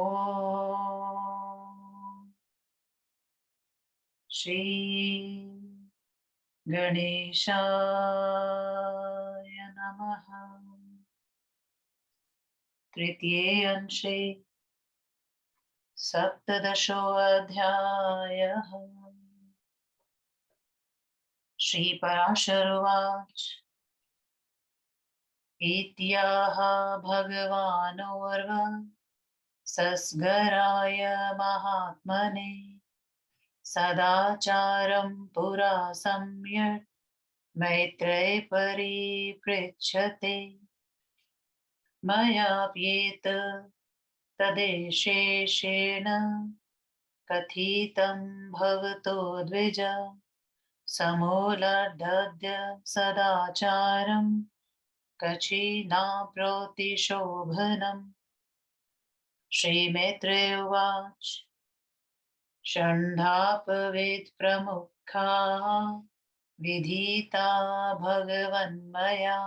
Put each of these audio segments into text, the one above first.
ॐ श्री गणेशाय नमः। तृतीये अंशे सप्तदशोऽध्यायः। श्रीपराशर उवाच इत्याह भगवानोर्व सस्गराय महात्मने सदाचारं पुरा सम्यक् मैत्रेय परिपृच्छते। मयाप्येत तदेशेषेण कथितं भवतो द्विज समूलड्ढद्य सदाचारं कचिनाप्नोति शोभनम्। श्रीमैत्रेय उवाच षण्डापवेद प्रमुखाः विधिता भगवन्मया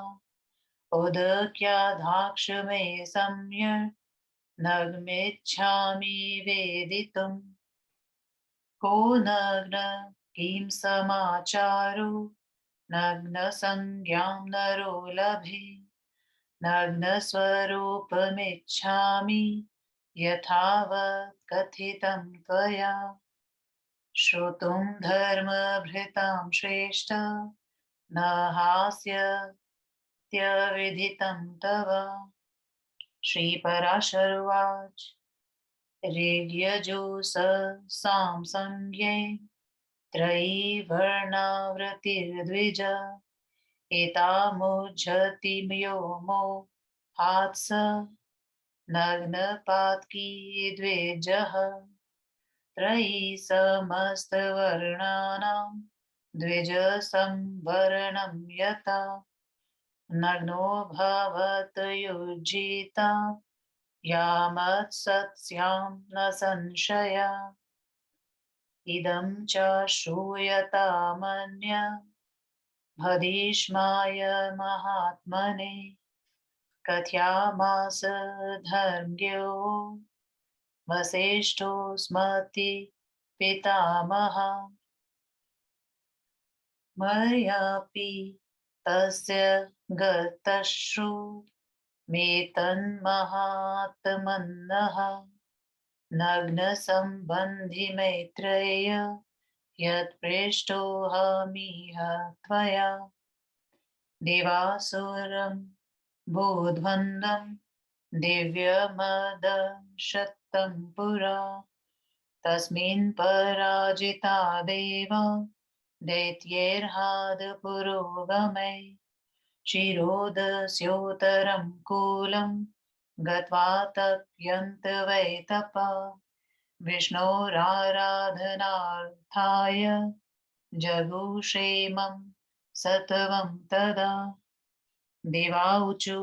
उदक्याधाक्ष मे सम्यक् नग्मिच्छामि वेदितुम्। को नग्न किं समाचारो नग्नसंज्ञां नरो लभे नग्नस्वरूपमिच्छामि यथावत् कथितं त्वया। श्रोतुं धर्मभृतां श्रेष्ठ न हास्यत्यविदितं तव। श्रीपराशर उवाच ऋग्यजुः सामसंज्ञे त्रयी वर्णावृत्तिर्द्विज एतामुज्झति व्योमो हात्स नग्नपातकी द्विजः। त्रयी समस्तवर्णानां द्विजसंवरणं यथा नग्नो भवत युज्यिता यामत्सत्स्यां न संशया। इदं च श्रूयतामन्य भीष्माय महात्मने कथयामास धर्मज्ञो वसिष्ठो स्मृति पितामहः। मयापि तस्य गतश्रुमेतन्महात्मनः नग्नसम्बन्धि मैत्रेय यत्पृष्टोऽहमिह त्वया। देवासुरं बोध्वन्दं दिव्यमदशतं पुरा तस्मिन् पराजिता देवा दैत्यैर्हादपुरोगमे शिरोदस्योत्तरं कूलं गत्वा तप्यन्त वै तपा विष्णोराराधनार्थाय जगुषेमं सत्वं तदा। देवाऊचु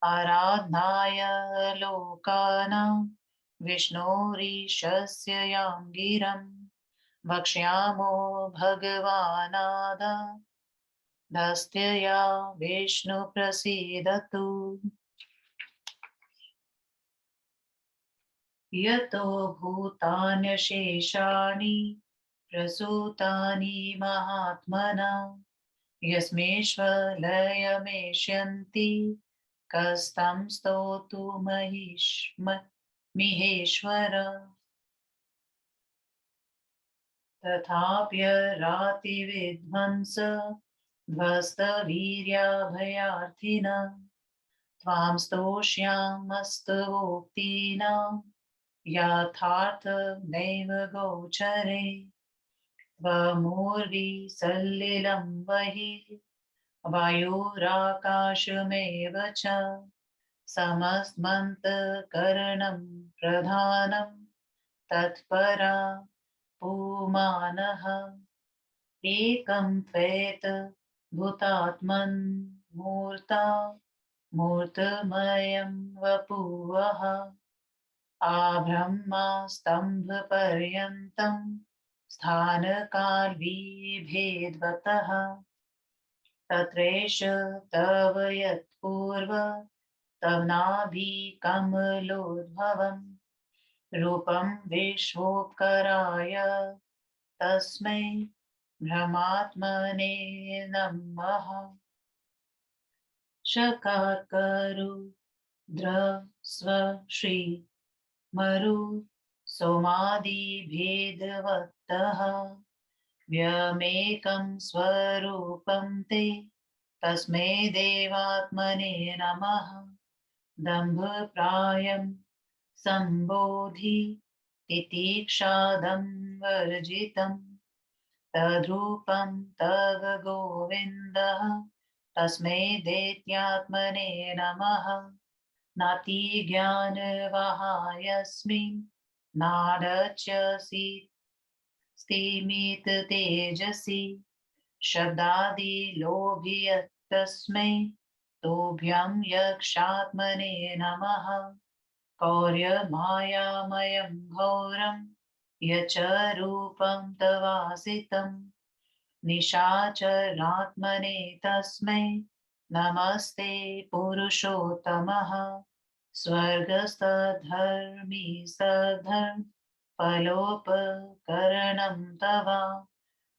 आराधनाय लोकानां विष्णोरीशस्य यां गिरं वक्ष्यामो भगवानादस्त्यया विष्णु प्रसीदतु। यतो भूतान्यशेषाणि प्रसूतानि महात्मना यस्मेश्वलयमेष्यन्ति कस्तं स्तोतुमिहेश्वर। तथाप्यरातिविध्वंस ध्वस्तवीर्याभयार्थिनः त्वां स्तोष्यामस्तवोक्तीनां यथार्थमेव गोचरे। त्वमूर्वी सलिलं बहिः वायुराकाशमेव च समस्तमन्तःकरणं प्रधानं तत्परा पुमानः। एकं त्वेत भूतात्मन् मूर्तमयं वपुवः आब्रह्मस्तम्भपर्यन्तं स्थानकालविभेदवतः। तत्रैष तव यत्पूर्व तव नाभि कमलोद्भवम् रूपं विश्वोपकाराय तस्मै ब्रह्मात्मने नमः। शकाकरु द्रस्व श्री मरु सोमादिभेदवत्तः व्यमेकं स्वरूपं ते तस्मै देवात्मने नमः। दम्भप्रायं सम्बोधि तितिक्षादं वर्जितं तद्रूपं तव गोविन्दः तस्मै दैत्यात्मने नमः। नातिज्ञानवहायस्मिन् नाडच्यसि स्तिमित तेजसि शब्दादिलोभियस्तस्मै तोभ्यं यक्षात्मने नमः। कौर्यमायामयं घोरं यच रूपं तवासितं निशाचरात्मने तस्मै नमस्ते पुरुषोत्तमः। स्वर्गस्थधर्मि सधर्म फलोपकरणं तव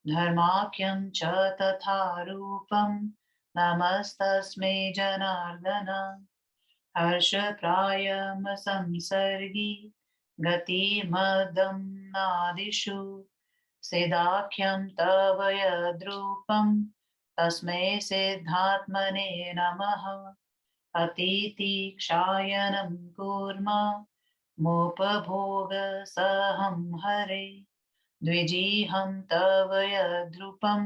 धर्माख्यं च तथा रूपं नमस्तस्मै जनार्दन। हर्षप्रायं संसर्गी गतिमदं नादिषु सिदाख्यं तव यद्रूपं तस्मै सिद्धात्मने नमः। अतितिक्षायनं कूर्म मोपभोगसहं हरे द्विजिहं तव यद्रूपं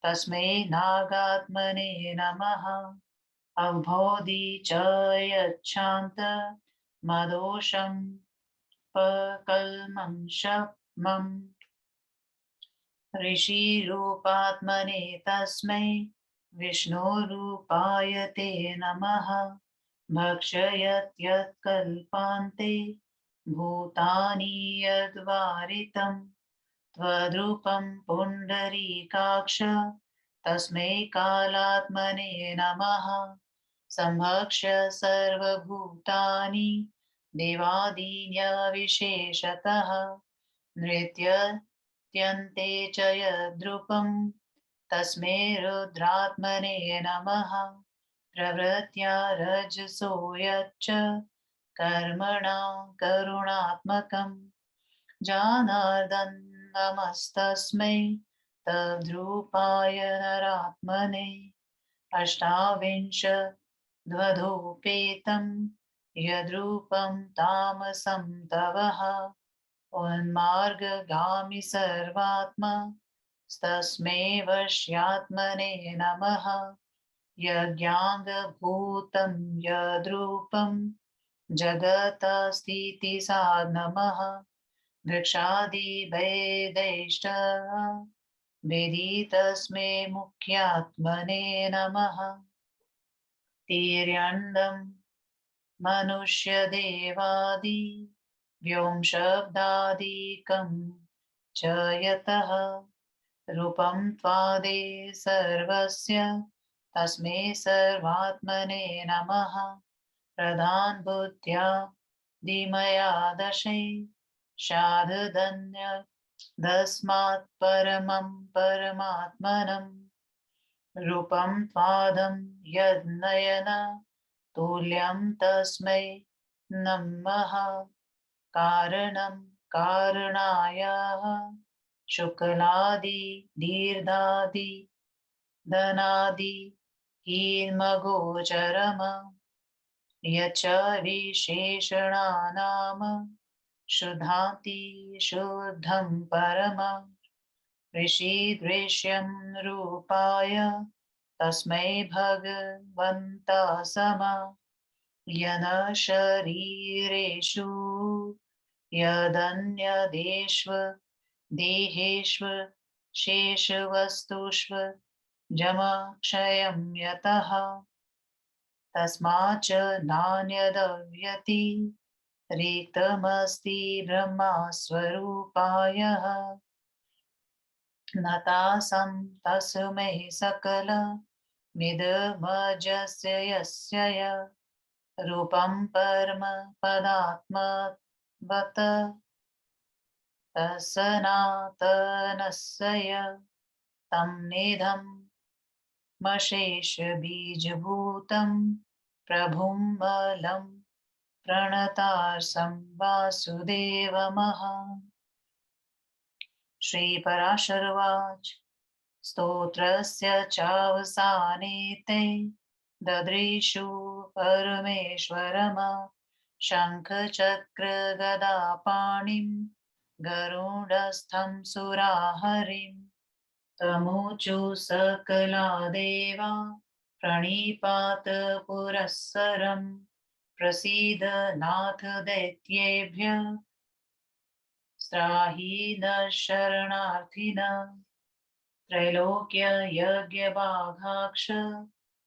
तस्मै नागात्मने नमः। अवबोधि च यच्छान्त मदोषं पकल्मं शमम् ऋषिरूपात्मने तस्मै विष्णुरूपाय ते नमः। भक्षयत्यत्कल्पान्ते भूतानि यद्वारितं त्वद्रूपं पुण्डरीकाक्ष तस्मै कालात्मने नमः। संभक्ष्य सर्वभूतानि देवादीन्यविशेषतः नृत्यन्ते च यद्रूपं तस्मै रुद्रात्मने नमः। प्रवृत्त्या रजसो यच्च कर्मणा करुणात्मकं जनार्दन नमस्तस्मै तद्रूपाय नरात्मने। अष्टाविंशद्वधोपेतं यद्रूपं तामसं तवः उन्मार्गगामि सर्वात्मा तस्मै वश्यात्मने नमः। यज्ञाङ्गभूतं यद्रूपं जगतस्थितिसाधनमः वृक्षादिभेदैश्च वेदी तस्मै मुख्यात्मने नमः। तिर्यण्डं मनुष्यदेवादि व्योमशब्दादिकं च यतः रूपं त्वादे सर्वस्य तस्मै सर्वात्मने नमः। प्रधानबुद्ध्या धीमया दशै शारदन्य तस्मात् परमं परमात्मनं रूपं त्वादं यद्नयन तुल्यं तस्मै नमः। कारणं कारणाय शुक्लादि दीर्घादि धनादि हीनमगोचरम् यच्च विशेषणानाम शुद्धाति शुद्धं परमम् ऋषिदृश्यं रूपाय तस्मै भगवन्तासम यन शरीरेषु यदन्यदेष्व देहेष्व शेषवस्तुष्व जमक्षयं यतः तस्माच्च नान्यदव्यति रिक्तमस्ति ब्रह्मस्वरूपाय न तासां तस्मै सकल मिदमजस्य यस्य रूपं परम पदात्मवत् तत्सनातनस्य तं निधं मशेषबीजभूतं प्रभुं बलं प्रणतार्सं वासुदेवमहम्। श्रीपराशरवाच स्तोत्रस्य चावसाने ते ददृशु परमेश्वरम शङ्खचक्रगदापाणिं गरुडस्थं सुराहरिं तमोचु सकला देवा प्रणिपात पुरःसरं प्रसीद नाथ दैत्येभ्यः त्राहि नः शरणार्थिनः त्रैलोक्य यज्ञवाघाक्ष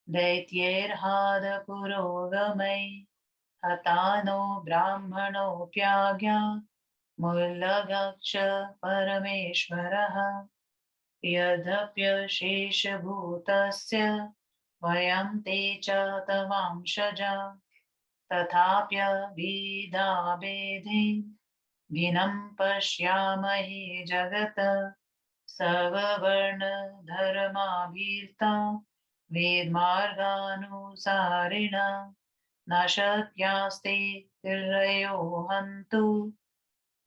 दैत्यैर्हादपुरोगमै हतानो ब्राह्मणोऽप्याज्ञा मुल्लगक्ष परमेश्वरः यद्यप्यशेषभूतस्य वयं ते च तवांशजा तथाप्यविधाभेदे भिन्नं पश्यामहि जगत् सर्ववर्णधर्माभिर्ता वेदमार्गानुसारिण न शक्यास्ते तिर्ययो हन्तु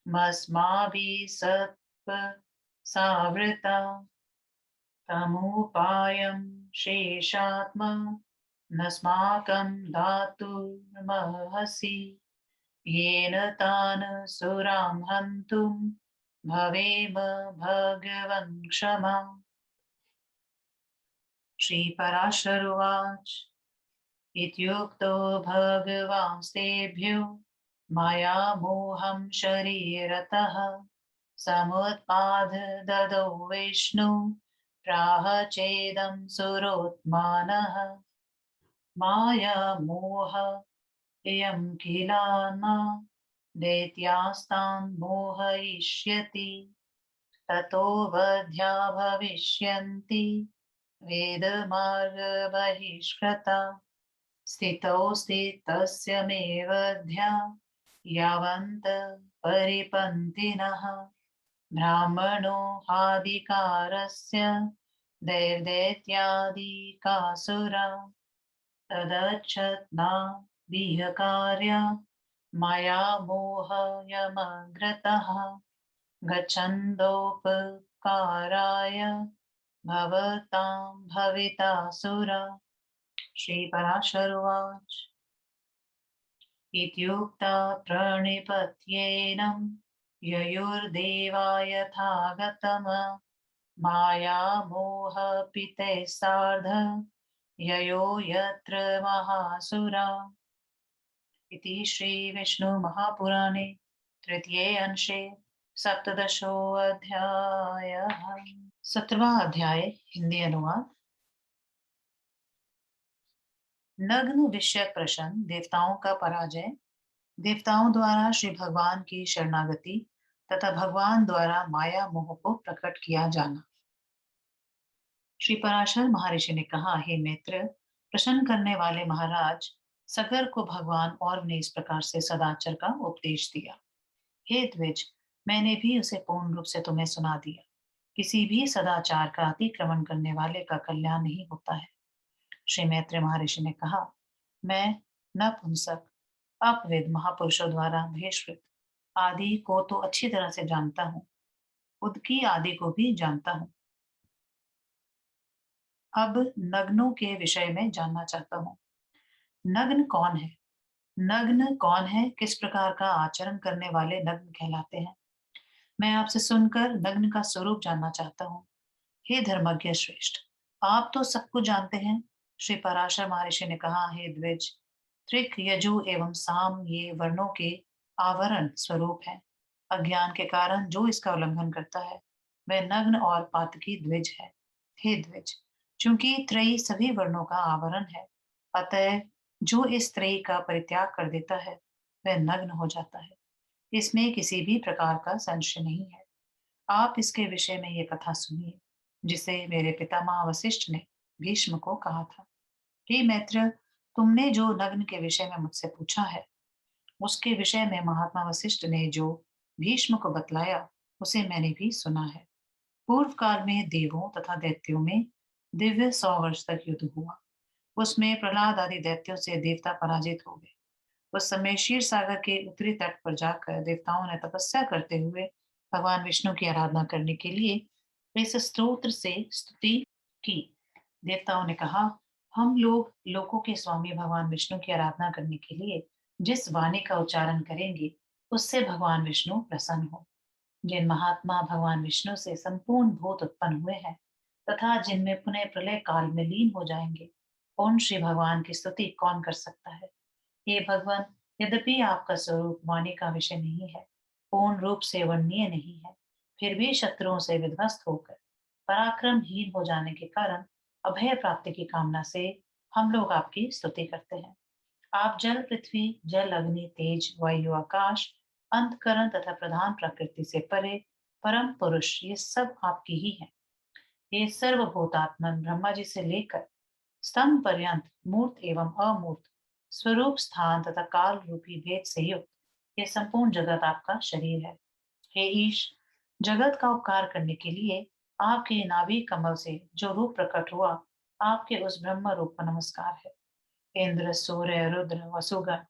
मस्माभिः सत्त्वसावृता तमुपायं शेषात्मा नस्माकं दातुमर्हसि येन तान् सुरां हन्तुं भवेम भगवन् क्षमा। श्रीपराशरुवाच इत्युक्तो भगवांस्तेभ्यो माया मोहं शरीरतः समुत्पाद ददौ विष्णु प्राह चेदं सुरोत्मानः माया मोह इयं किलान्मा दैत्यास्तान् मोहयिष्यति ततो वध्या भविष्यन्ति वेदमार्गबहिष्कृता स्थितौ स्थितस्य मे वध्या यावन्त परिपन्थिनः ब्राह्मणो हादिकारस्य दैवदैत्यादिकासुरा तदच्छत्ना विहकार्या मया मोहयमग्रतः गच्छन्दोपकाराय भवतां भवितासुरा। श्रीपराशरुवाच इत्युक्ता प्रणिपत्येनं ययुर्देवा यथागतम् मायामोहपितैः सार्ध ययो यत्र महासुरा। इति श्रीविष्णुमहापुराणे तृतीये अंशे सप्तदशोऽध्यायः। 17वां अध्याय हिंदी अनुवाद। नग्न विषयक प्रश्न, देवताओं का पराजय, देवताओं द्वारा श्री भगवान की शरणागति तथा भगवान द्वारा माया मोह को प्रकट किया जाना। श्री पराशर महर्षि ने कहा, हे मित्र, प्रश्न करने वाले महाराज, सगर को भगवान और ने इस प्रकार से सदाचार का उपदेश दिया। हे द्विज, मैंने भी उसे पूर्ण रूप से तुम्हें सुना दिया। किसी भी सदाचार का अतिक्रमण करने वाले का कल्याण नहीं होता है। श्री मैत्रेय महर्षि ने कहा, मैं नपुंसक अपविद महापुरुषों द्वारा भेषकृत आदि को तो अच्छी तरह से जानता हूँ, उदकी आदि को भी जानता हूँ। अब नग्नों के विषय में जानना चाहता हूँ। नग्न कौन है? नग्न कौन है? किस प्रकार का आचरण करने वाले नग्न कहलाते हैं? मैं आपसे सुनकर नग्न का स्वरूप जानना चाहता हूँ। हे धर्मज्ञ श्रेष्ठ, आप तो सब कुछ जानते हैं। श्री पराशर महर्षि ने कहा, हे द्विज, त्रिक यजु एवं साम ये वर्णों के आवरण स्वरूप है। अज्ञान के कारण जो इसका उल्लंघन करता है वह नग्न और पातकी द्विज है। हे द्विज, चूंकि त्रयी सभी वर्णों का आवरण है, अतः जो इस त्रयी का परित्याग कर देता है वह नग्न हो जाता है। इसमें किसी भी प्रकार का संशय नहीं है। आप इसके विषय में ये कथा सुनिए जिसे मेरे पितामह वशिष्ठ ने भीष्म को कहा था। हे मैत्र, तुमने जो नग्न के विषय में मुझसे पूछा है, उसके विषय में महात्मा वशिष्ठ ने जो भीष्म को बतलाया, उसे मैंने भी सुना है। पूर्व काल में देवों तथा दैत्यों में दिव्य 100 वर्ष तक युद्ध हुआ। उसमें प्रहलाद आदि दैत्यों से देवता पराजित हो गए। उस समय क्षीर सागर के उत्तरी तट पर जाकर देवताओं ने तपस्या करते हुए भगवान विष्णु की आराधना करने के लिए इस स्तोत्र से स्तुति की। देवताओं ने कहा, हम लोग लोकों के स्वामी भगवान विष्णु की आराधना करने के लिए जिस वाणी का उच्चारण करेंगे, उससे भगवान विष्णु प्रसन्न हो। जिन महात्मा भगवान विष्णु से संपूर्ण भूत उत्पन्न हुए हैं तथा जिनमें पुनः प्रलय काल में लीन हो जाएंगे, उन श्री भगवान की स्तुति कौन कर सकता है। हे भगवान, यद्यपि आपका स्वरूप वाणी का विषय नहीं है, पूर्ण रूप से वर्णनीय नहीं है, फिर भी शत्रुओं से विध्वस्त होकर पराक्रमहीन हो जाने के कारण अभय प्राप्ति की कामना से हम लोग आपकी स्तुति करते हैं। आप जल, पृथ्वी, जल, अग्नि, तेज, वायु, आकाश, अंतकरण तथा प्रधान प्रकृति से परे परम पुरुष, ये सब आपकी ही हैं। ये सर्वभूतात्मन ब्रह्मा जी से लेकर स्तंभ पर्यंत मूर्त एवं अमूर्त स्वरूप, स्थान तथा काल रूपी भेद से युक्त ये संपूर्ण जगत आपका शरीर है। हे ईश, जगत का उपकार करने के लिए आपके नाभि कमल से जो रूप प्रकट हुआ, आपके उस ब्रह्म रूप को नमस्कार है। इंद्र, सूर्य, रुद्र, वसुगण,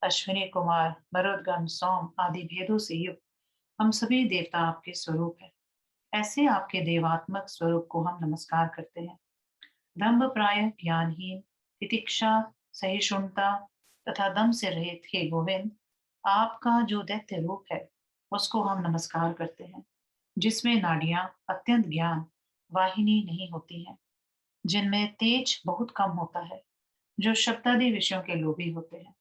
अश्विनी कुमार, मरुदगण, सोम आदि भेदों से युक्त हम सभी देवता आपके स्वरूप हैं। ऐसे आपके देवात्मक स्वरूप को हम नमस्कार करते हैं। दंभ प्राय, ज्ञानहीन, तितिक्षा, सहिष्णुता तथा दम से रहित हे गोविंद, आपका जो दैत्य रूप है, उसको हम नमस्कार करते हैं, जिसमें नाड़ियां अत्यंत ज्ञान वाहिनी नहीं होती हैं, जिनमें तेज बहुत कम होता है, जो शब्दादि विषयों के लोभी होते हैं।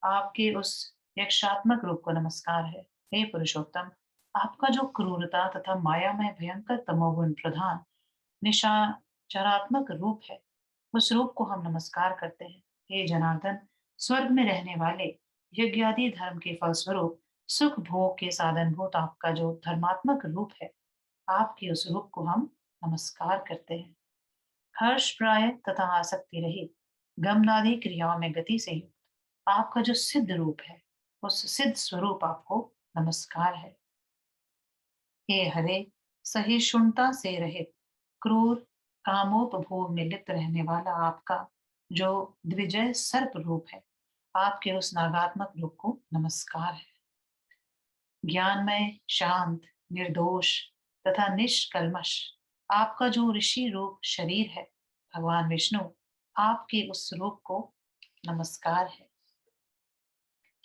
आपके उस यक्षात्मक रूप को नमस्कार है। हे पुरुषोत्तम, आपका जो क्रूरता तथा माया में भयंकर तमोगुण प्रधान निशाचरात्मक रूप है, उस रूप को हम नमस्कार करते हैं। हे जनार्दन, स्वर्ग में रहने वाले यज्ञादि धर्म के फलस्वरूप सुख भोग के साधनभूत आपका जो धर्मात्मक रूप है, आपके उस रूप को हम नमस्कार करते हैं। हर्ष प्राय तथा आसक्ति रहित गमनादि क्रियाओं में गति से युक्त आपका जो सिद्ध रूप है, उस सिद्ध स्वरूप आपको नमस्कार है। हे हरे, सहिष्णुता से रहित क्रूर कामोपभोग में लिप्त रहने वाला आपका जो द्विजय सर्प रूप है, आपके उस नागात्मक रूप को नमस्कार है। ज्ञानमय, शांत, निर्दोष तथा निष्कल्मश आपका जो ऋषि रूप शरीर है, भगवान विष्णु, आपके उस रूप को नमस्कार है।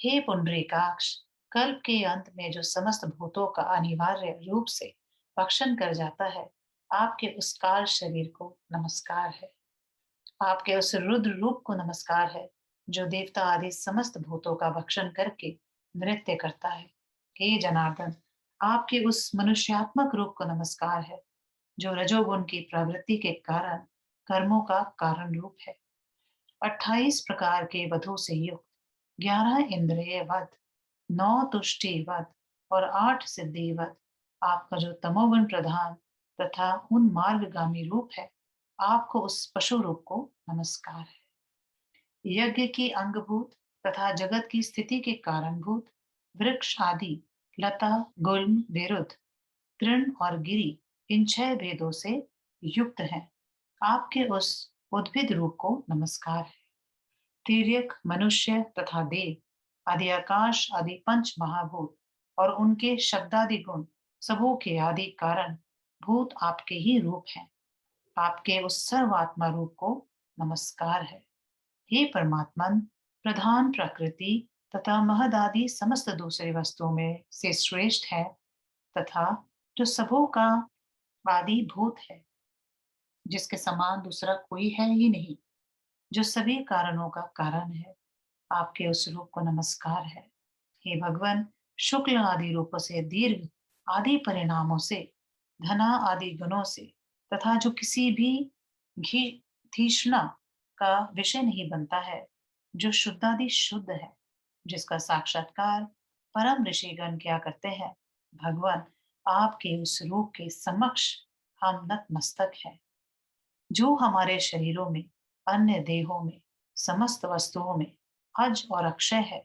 हे पुंडरीकाक्ष, कल्प के अंत में जो समस्त भूतों का अनिवार्य रूप से भक्षण कर जाता है, आपके उस काल शरीर को नमस्कार है। आपके उस रुद्र रूप को नमस्कार है, जो देवता आदि समस्त भूतों का भक्षण करके नृत्य करता है। हे जनार्दन, आपके उस मनुष्यात्मक रूप को नमस्कार है, जो रजोगुण की प्रवृत्ति के कारण कर्मों का कारण रूप है। 28 प्रकार के वधों से युक्त, 11 इंद्रिय वध, 9 तुष्टि वध और 8 सिद्धि वध आपका जो तमोगुण प्रधान तथा उन मार्गगामी रूप है, आपको उस पशु रूप को नमस्कार है। यज्ञ की अंगभूत तथा जगत की स्थिति के कारणभूत वृक्ष आदि, लता, गुल्म, विरुद्ध, तृण और गिरी, इन 6 भेदों से युक्त हैं। आपके उस उद्भिद रूप को नमस्कार है। तिर्यक, मनुष्य तथा देव आदि, आकाश आदि पंच महाभूत और उनके शब्दादि गुण, सबों के आदि कारण भूत आपके ही रूप हैं। आपके उस सर्वात्मा रूप को नमस्कार है। हे परमात्मन, प्रधान प्रकृति तथा महदादि समस्त दूसरी वस्तुओं में से श्रेष्ठ है तथा जो सबों का आदि भूत है, जिसके समान दूसरा कोई है ही नहीं, जो सभी कारणों का कारण है, आपके उस रूप को नमस्कार है। हे भगवान, शुक्ल आदि रूपों से, दीर्घ आदि परिणामों से, धना आदि गुणों से तथा जो किसी भी घी तीक्ष्णा का विषय नहीं बनता है, जो शुद्धादि शुद्ध है, जिसका साक्षात्कार परम ऋषिगण क्या करते हैं, भगवान, आपके उस रूप के समक्ष हम नतमस्तक हैं। जो हमारे शरीरों में, अन्य देहों में, समस्त वस्तुओं में अज और अक्षय है,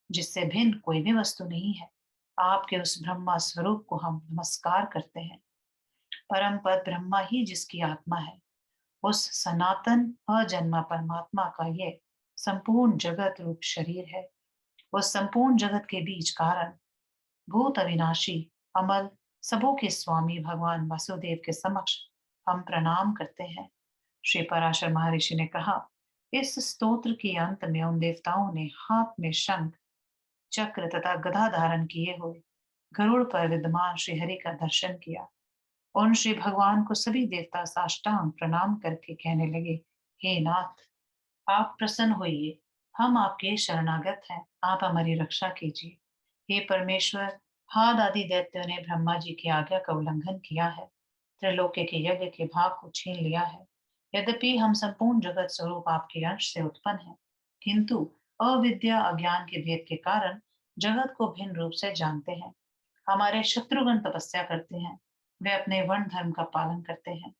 जिससे भिन्न कोई भी वस्तु नहीं है। आपके उस ब्रह्मा स्वरूप को हम नमस्कार करते हैं। परम पद ब्रह्मा ही जिसकी आत्मा है, उस सनातन अजन्मा परमात्मा का ये संपूर्ण जगत रूप शरीर है। उस संपूर्ण जगत के बीच कारण, भूत अविनाशी, अमल, सबों के स्वामी भगवान वासुदेव के समक्ष हम प्रणाम करते हैं। श्री पराशर महर्षि ने कहा, इस स्तोत्र के अंत में उन देवताओं ने हाथ में शंख, चक्र तथा गदा धारण किए हुए गरुड़ पर विद्यमान श्रीहरि का दर्शन किया। उन श्री भगवान को सभी देवता साष्टांग प्रणाम करके कहने लगे, हे नाथ, आप प्रसन्न होइए, हम आपके शरणागत हैं, आप हमारी रक्षा कीजिए। हे परमेश्वर, हाद आदि दैत्यों ने ब्रह्मा जी की आज्ञा का उल्लंघन किया है, त्रिलोक्य के यज्ञ के भाग को छीन लिया है। यद्यपि हम संपूर्ण जगत स्वरूप आपके अंश से उत्पन्न हैं, किंतु अविद्या अज्ञान के भेद के कारण जगत को भिन्न रूप से जानते हैं। हमारे शत्रुगण तपस्या करते हैं, वे अपने वर्ण धर्म का पालन करते हैं,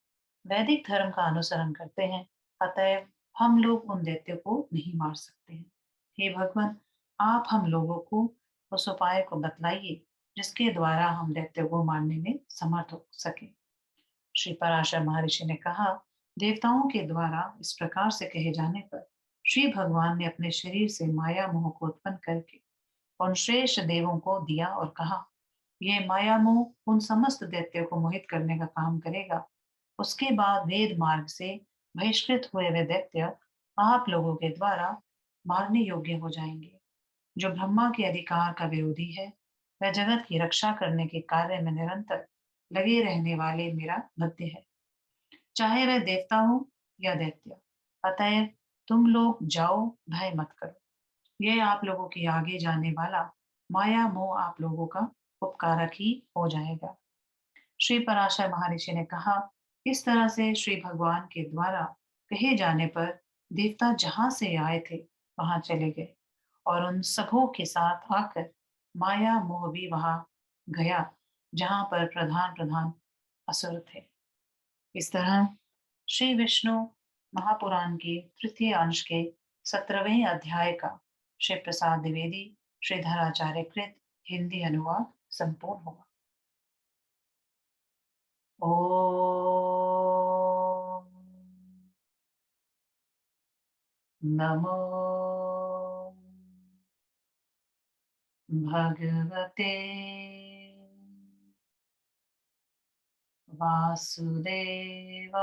वैदिक धर्म का अनुसरण करते हैं, अतएव हम लोग उन दैत्यों को नहीं मार सकते हैं। हे भगवान, आप हम लोगों को उस उपाय को बतलाइए जिसके द्वारा हम दैत्यों को मारने में समर्थ हो सके। श्री पराशर महर्षि ने कहा, देवताओं के द्वारा इस प्रकार से कहे जाने पर श्री भगवान ने अपने शरीर से माया मोह को उत्पन्न करके उन श्रेष्ठ देवों को दिया और कहा, ये माया मोह उन समस्त दैत्यों को मोहित करने का काम करेगा। उसके बाद वेद मार्ग से बहिष्कृत हुए वे दैत्य आप लोगों के द्वारा मारने योग्य हो जाएंगे। जो ब्रह्मा के अधिकार का विरोधी है, वह जगत की रक्षा करने के कार्य में निरंतर लगे रहने वाले मेरा भृत्य है, चाहे वह देवता हो या दैत्य। अतएव तुम लोग जाओ, भय मत करो। यह आप लोगों के आगे जाने वाला माया मोह आप लोगों का उपकारक ही हो जाएगा। श्री पराशर महर्षि ने कहा, इस तरह से श्री भगवान के द्वारा कहे जाने पर देवता जहां से आए थे वहां चले गए, और उन सबों के साथ आकर माया मोह भी वहां गया, जहां पर प्रधान प्रधान असुर थे। इस तरह श्री विष्णु महापुराण के तृतीय अंश के 17वें अध्याय का श्री प्रसाद द्विवेदी श्रीधराचार्य कृत हिंदी अनुवाद संपूर्ण हुआ। ॐ नमो भगवते वासुदेवाय।